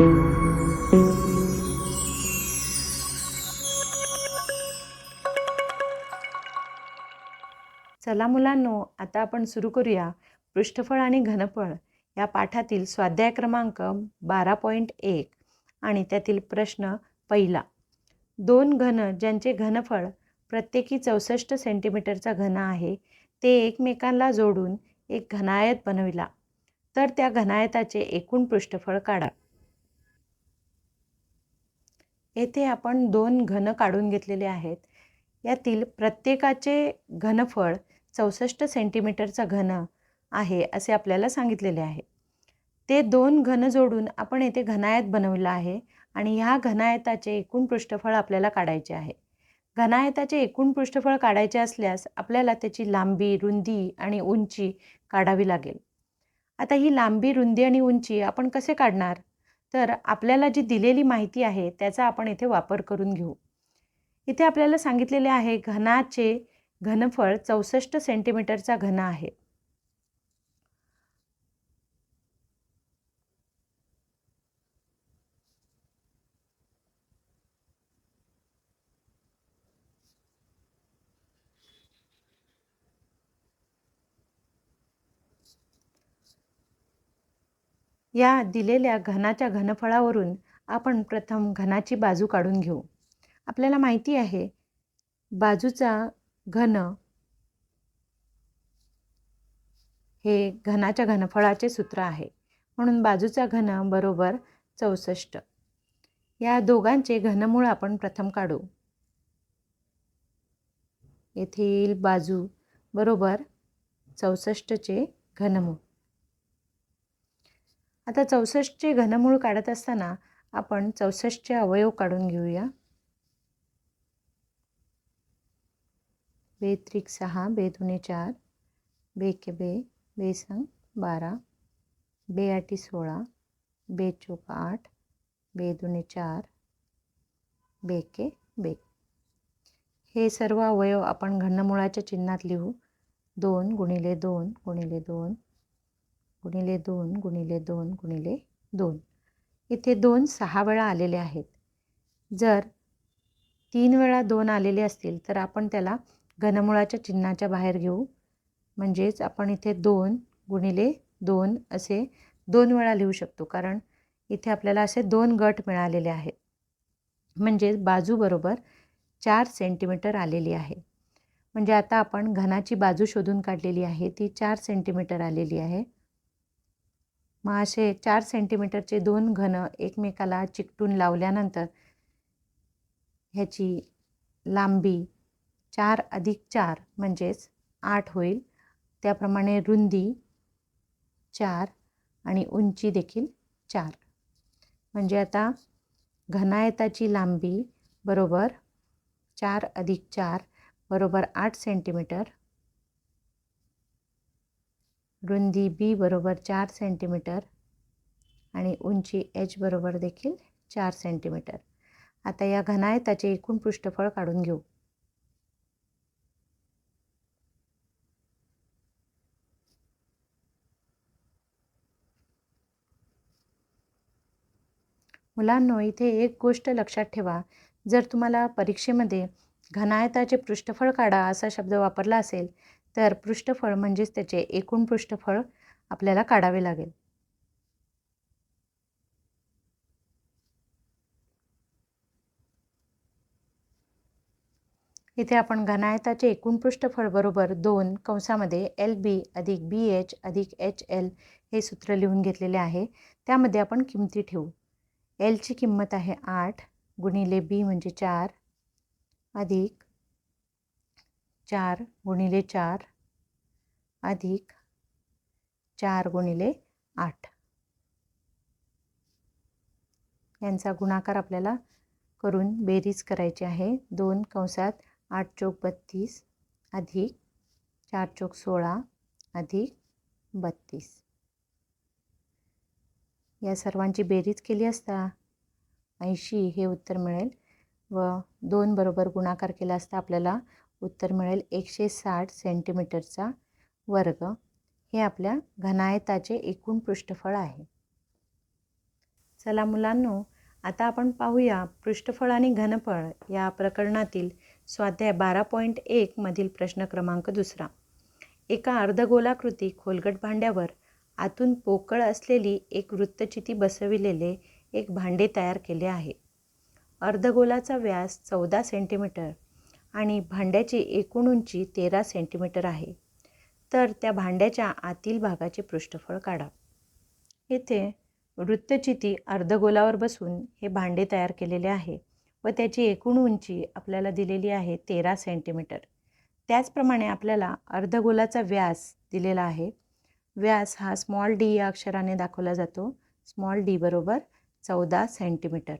चला मुलांनो, आता आपण सुरू करूया पृष्ठफळ आणि घनफळ या पाठातील स्वाध्याय क्रमांक 12.1 आणि त्यातील प्रश्न पहिला. दोन घन ज्यांचे घनफळ प्रत्येकी 64 सेंटीमीटरचा घन आहे ते एकमेकांना जोडून एक घनायत बनविला तर त्या घनायताचे एकूण पृष्ठफळ काढा. येथे आपण दोन घन काढून घेतलेले आहेत. यातील प्रत्येकाचे घनफळ 64 सेंटीमीटरचा घन आहे असे आपल्याला सांगितलेले आहे. ते दोन घन जोडून आपण येथे घनायत बनवलं आहे आणि ह्या घनायताचे एकूण पृष्ठफळ आपल्याला काढायचे आहे. घनायताचे एकूण पृष्ठफळ काढायचे असल्यास आपल्याला त्याची लांबी, रुंदी आणि उंची काढावी लागेल. आता ही लांबी, रुंदी आणि उंची आपण कसे काढणार? तर आपल्याला जी दिलेली माहिती आहे त्याचा आपण इथे वापर करून घेऊ. इथे आपल्याला सांगितलेले आहे घनाचे घनफळ 64 सेंटीमीटरचा घन आहे. या दिलेल्या घनाच्या घनफळावरून आपण प्रथम घनाची बाजू काढून घेऊ. आपल्याला माहिती आहे बाजूचा घन हे घनाच्या घनफळाचे सूत्र आहे. म्हणून बाजूचा घन बरोबर 64. या दोघांचे घनमूळ आपण प्रथम काढू. येथे येईल बाजू बरोबर 64चे घनमूळ. आता 64चे घनमूळ काढत असताना आपण 64चे अवयव काढून घेऊया. 2 त्रिक 6, 2 दुणे 4, 2 के 2, 2 संग 12, 2 आठी 16, 2 चौक 8, 2 दुणे 4, 2 के 2. हे सर्व अवयव आपण घनमुळाच्या चिन्हात लिहू. 2 गुणिले 2 गुणिले 2 गुणिले 2 गुणिले 2 गुणिले 2. इथे 2 6 वेळा आलेले आहेत. जर 3 वेळा 2 आलेले असतील तर आपण त्याला घनमुळाच्या चिन्हाच्या बाहेर घेऊ. म्हणजेच आपण इथे 2 गुणिले 2 असे 2 वेळा लिहू शकतो, कारण इथे आपल्याला असे 2 गट मिळालेले आहेत. म्हणजे बाजू बरोबर 4 सेंटीमीटर आलेली आहे. म्हणजे आता आपण घनाची बाजू शोधून काढलेली आहे, ती 4 सेंटीमीटर आलेली आहे. मग असे 4 सेंटीमीटरचे दोन घन एकमेकाला चिकटून लावल्यानंतर ह्याची लांबी 4 अधिक 4 म्हणजेच 8 होईल. त्याप्रमाणे रुंदी 4 आणि उंची देखील 4. म्हणजे आता घनायताची लांबी बरोबर 4 अधिक 4 बरोबर 8 सेंटीमीटर. रुंदी बी बरोबर 4 सेंटीमीटर आणि उंची एच बरोबर देखील 4 सेंटीमीटर. आता या घनायताचे एकूण पृष्ठफळ काढून घेऊ. मुलांनो, इथे एक गोष्ट लक्षात ठेवा. जर तुम्हाला परीक्षेमध्ये घनायताचे पृष्ठफळ काढा असा शब्द वापरला असेल तर पृष्ठफळ म्हणजेच त्याचे एकूण पृष्ठफळ आपल्याला काढावे लागेल. इथे आपण घनायताचे एकूण पृष्ठफळ बरोबर 2 कंसामध्ये LB अधिक BH अधिक HL हे सूत्र लिहून घेतलेले आहे. त्यामध्ये आपण किमती ठेवू. L ची किंमत आहे 8 गुणिले B म्हणजे 4 अधिक 4 गुणिले 4 अधिक 4 गुणिले 8. यांचा गुणाकार आपल्याला करून बेरीज करायची आहे. 2 कंसात 8 चौक 32 अधिक 4 चौक 16 अधिक 32. या सर्वांची बेरीज केली असता 80 हे उत्तर मिळेल व 2 बरोबर गुणाकार केला असता आपल्याला उत्तर मिळेल 160 सेंटीमीटरचा वर्ग. हे आपल्या घनायताचे एकूण पृष्ठफळ आहे. चला मुलांनो, आता आपण पाहूया पृष्ठफळ आणि घनफळ या प्रकरणातील स्वाध्याय 12.1 मधील प्रश्न क्रमांक 2. एका अर्धगोलाकृती खोलगट भांड्यावर आतून पोकळ असलेली एक वृत्तचिती बसविलेले एक भांडे तयार केले आहे. अर्धगोलाचा व्यास 14 सेंटीमीटर आणि भांड्याची एकूण उंची 13 सेंटीमीटर आहे. तर त्या भांड्याच्या आतील भागाचे पृष्ठफळ काढा. येथे वृत्तचिती अर्धगोलावर बसून हे भांडे तयार केलेले आहे व त्याची एकूण उंची आपल्याला दिलेली आहे 13 सेंटीमीटर. त्याचप्रमाणे आपल्याला अर्धगोलाचा व्यास दिलेला आहे. व्यास हा स्मॉल डी या अक्षराने दाखवला जातो. स्मॉल डी बरोबर 14 सेंटीमीटर.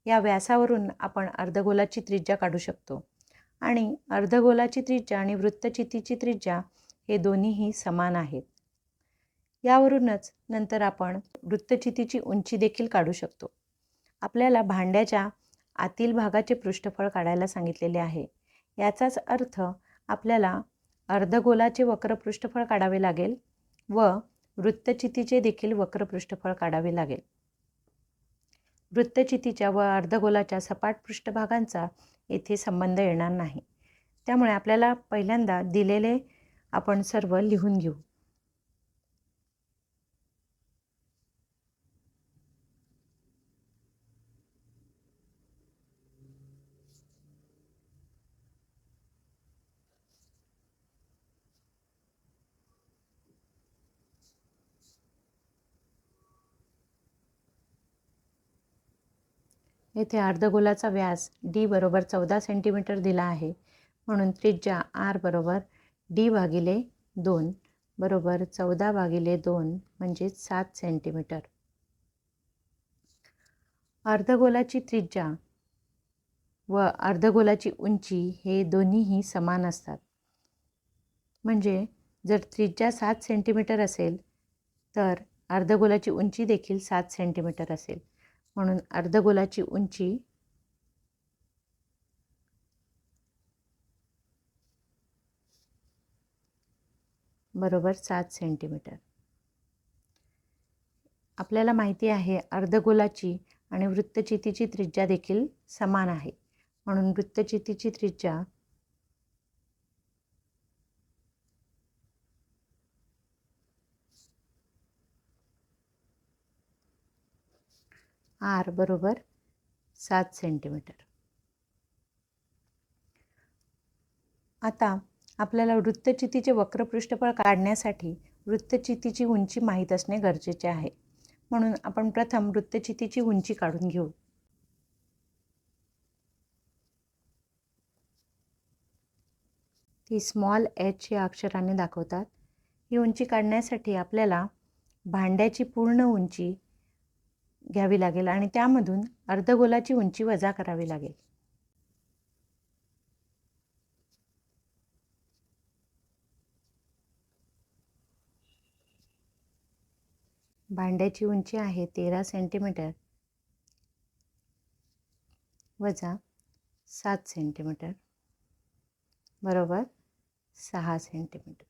या व्यासावरून आपण अर्धगोलाची त्रिज्या काढू शकतो आणि अर्धगोलाची त्रिज्या आणि वृत्तचितीची त्रिज्या हे दोन्हीही समान आहेत. यावरूनच नंतर आपण वृत्तचितीची उंची देखील काढू शकतो. आपल्याला भांड्याच्या आतील भागाचे पृष्ठफळ काढायला सांगितलेले आहे. याचाच अर्थ आपल्याला अर्धगोलाचे वक्र पृष्ठफळ काढावे लागेल व वृत्तचितीचे देखील वक्र पृष्ठफळ काढावे लागेल. वृत्तचितीच्या व अर्धगोलाच्या सपाट पृष्ठभागांचा येथे संबंध येणार नाही. त्यामुळे आपल्याला पहिल्यांदा दिलेले आपण सर्व लिहून घेऊ. येथे अर्धगोलाचा व्यास डी बरोबर 14 सेंटीमीटर दिला आहे. म्हणून त्रिज्या आर बरोबर डी भागिले 2 बरोबर 14 भागिले 2 म्हणजे 7 सेंटीमीटर. अर्धगोलाची त्रिज्या व अर्धगोलाची उंची हे दोन्हीही समान असतात. म्हणजे जर त्रिज्या 7 सेंटीमीटर असेल तर अर्धगोलाची उंची देखील 7 सेंटीमीटर असेल. म्हणून अर्धगोलाची उंची बरोबर 7 सेंटीमीटर. आपल्याला माहिती आहे अर्धगोलाची आणि वृत्तचितीची त्रिज्या देखील समान आहे. म्हणून वृत्तचितीची त्रिज्या आर बरोबर 7 सेंटीमीटर. आता आपल्याला वृत्तचितीचे वक्र पृष्ठफळ काढण्यासाठी वृत्तचितीची उंची माहीत असणे गरजेचे आहे. म्हणून आपण प्रथम वृत्तचितीची उंची काढून घेऊ. ती स्मॉल एच या अक्षराने दाखवतात. ही उंची काढण्यासाठी आपल्याला भांड्याची पूर्ण उंची घ्यावी लागेल आणि त्यामधून अर्धगोलाची उंची वजा करावी लागेल. भांड्याची उंची आहे 13 सेंटीमीटर वजा 7 सेंटीमीटर बरोबर 6 सेंटीमीटर.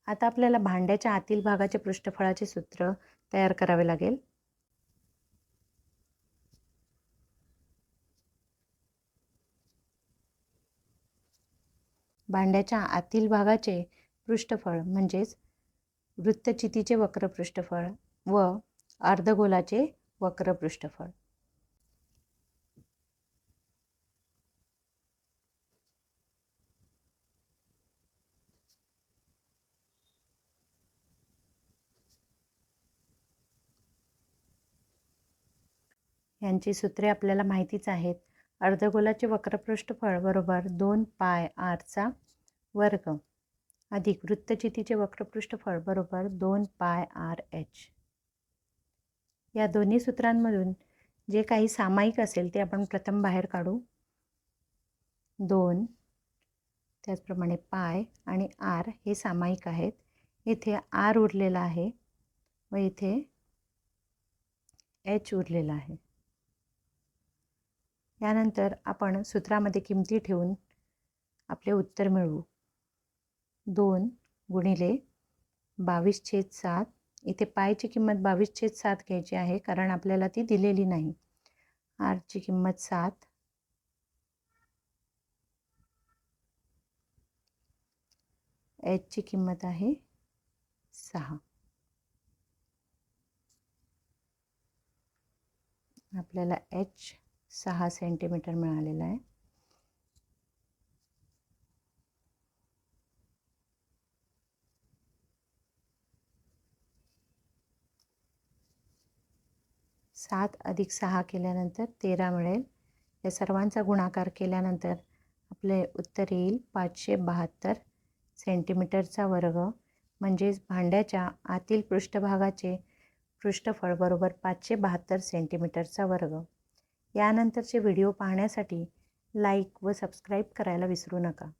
आता आपल्याला भांड्याच्या आतील भागाचे पृष्ठफळाचे सूत्र तयार करावे लागेल. भांड्याच्या आतील भागाचे पृष्ठफळ म्हणजेच वृत्तचितीचे वक्र पृष्ठफळ व अर्धगोलाचे वक्र पृष्ठफळ. यांची सूत्रे आपल्याला माहितीच आहेत. अर्धगोलाचे वक्र पृष्ठफळ बरोबर 2 पाय आरचा वर्ग अधिक वृत्तचितीचे वक्र पृष्ठफळ बरोबर 2 पाय आर एच. या दोन्ही सूत्रांमधून जे काही सामायिक असेल ते आपण प्रथम बाहेर काढू. 2 त्याचप्रमाणे पाय आणि आर हे सामायिक आहेत. येथे आर उरलेला आहे व इथे एच उरलेला आहे. यानंतर आपण सूत्रामध्ये किमती ठेवून आपले उत्तर मिळवू. 2 गुणिले 22/7 इथे पायची किंमत 22/7 घ्यायची आहे, कारण आपल्याला ती दिलेली नाही. आरची किंमत 7, एचची किंमत आहे 6. आपल्याला एच 6 सेंटीमीटर मिळालेला आहे. सात अधिक 6 केल्यानंतर 13 मिळेल. या सर्वांचा गुणाकार केल्यानंतर आपले उत्तर येईल 572 सेंटीमीटरचा वर्ग. म्हणजेच भांड्याच्या आतील पृष्ठभागाचे पृष्ठफळ बरोबर 572 सेंटीमीटरचा वर्ग. यानंतरचे व्हिडिओ पाहण्यासाठी लाईक व सबस्क्राईब करायला विसरू नका.